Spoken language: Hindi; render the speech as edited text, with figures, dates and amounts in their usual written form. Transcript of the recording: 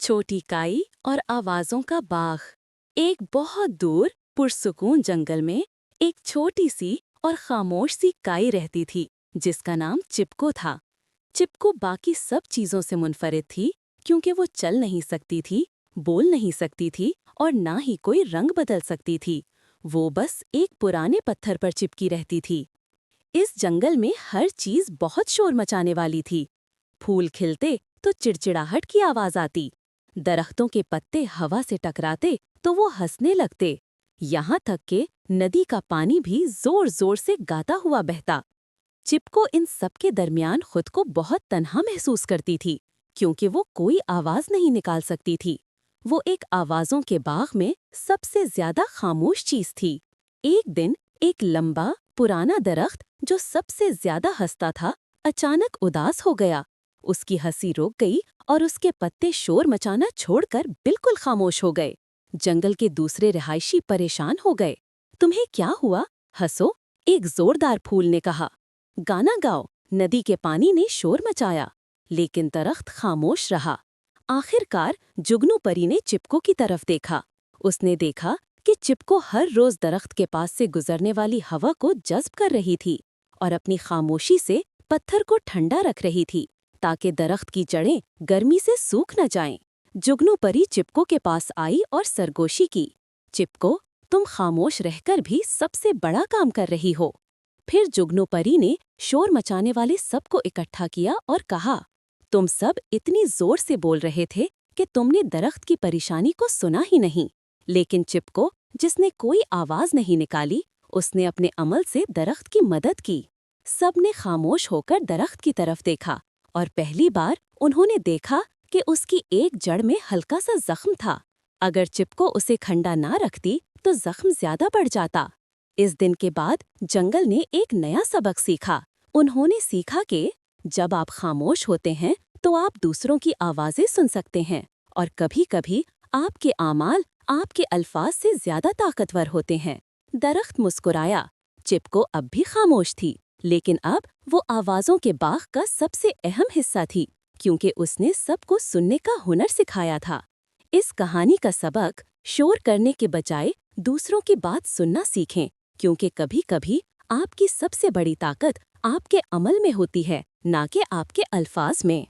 छोटी काई और आवाजों का बाग। एक बहुत दूर पुरसुकून जंगल में एक छोटी सी और खामोश सी काई रहती थी जिसका नाम चिपको था। चिपको बाकी सब चीजों से मुनफरिद थी क्योंकि वो चल नहीं सकती थी, बोल नहीं सकती थी और ना ही कोई रंग बदल सकती थी। वो बस एक पुराने पत्थर पर चिपकी रहती थी। इस जंगल में हर चीज बहुत शोर मचाने वाली थी। फूल खिलते तो चिड़चिड़ाहट की आवाज आती, दरख्तों के पत्ते हवा से टकराते तो वो हंसने लगते, यहाँ तक कि नदी का पानी भी जोर जोर से गाता हुआ बहता। चिपको इन सब के दरमियान खुद को बहुत तन्हा महसूस करती थी क्योंकि वो कोई आवाज नहीं निकाल सकती थी। वो एक आवाजों के बाग में सबसे ज्यादा खामोश चीज थी। एक दिन एक लंबा पुराना दरख्त जो सबसे ज्यादा हंसता था अचानक उदास हो गया। उसकी हंसी रुक गई और उसके पत्ते शोर मचाना छोड़कर बिल्कुल खामोश हो गए। जंगल के दूसरे रिहायशी परेशान हो गए। तुम्हें क्या हुआ? हंसो, एक जोरदार फूल ने कहा। गाना गाओ, नदी के पानी ने शोर मचाया। लेकिन दरख्त खामोश रहा। आखिरकार जुगनू परी ने चिपको की तरफ देखा। उसने देखा कि चिपको हर रोज दरख्त के पास से गुजरने वाली हवा को जज्ब कर रही थी और अपनी खामोशी से पत्थर को ठंडा रख रही थी ताकि दरख्त की जड़ें गर्मी से सूख न जाएं। जुगनू परी चिपको के पास आई और सरगोशी की। चिपको, तुम खामोश रहकर भी सबसे बड़ा काम कर रही हो। फिर जुगनू परी ने शोर मचाने वाले सबको इकट्ठा किया और कहा, तुम सब इतनी जोर से बोल रहे थे कि तुमने दरख्त की परेशानी को सुना ही नहीं। लेकिन चिपको, जिसने कोई आवाज नहीं निकाली, उसने अपने अमल से दरख्त की मदद की। सबने खामोश होकर दरख्त की तरफ देखा और पहली बार उन्होंने देखा कि उसकी एक जड़ में हल्का सा जख्म था। अगर चिपको उसे खंडा ना रखती तो जख्म ज्यादा बढ़ जाता। इस दिन के बाद जंगल ने एक नया सबक सीखा। उन्होंने सीखा कि जब आप खामोश होते हैं तो आप दूसरों की आवाजें सुन सकते हैं और कभी-कभी आपके आमाल आपके अल्फाज से ज्यादा ताकतवर होते हैं। दरख्त मुस्कुराया। चिपको अब भी खामोश थी, लेकिन अब वो आवाजों के बाग का सबसे अहम हिस्सा थी क्योंकि उसने सबको सुनने का हुनर सिखाया था। इस कहानी का सबक, शोर करने के बजाय दूसरों की बात सुनना सीखें क्योंकि कभी-कभी आपकी सबसे बड़ी ताकत आपके अमल में होती है, ना कि आपके अल्फाज में।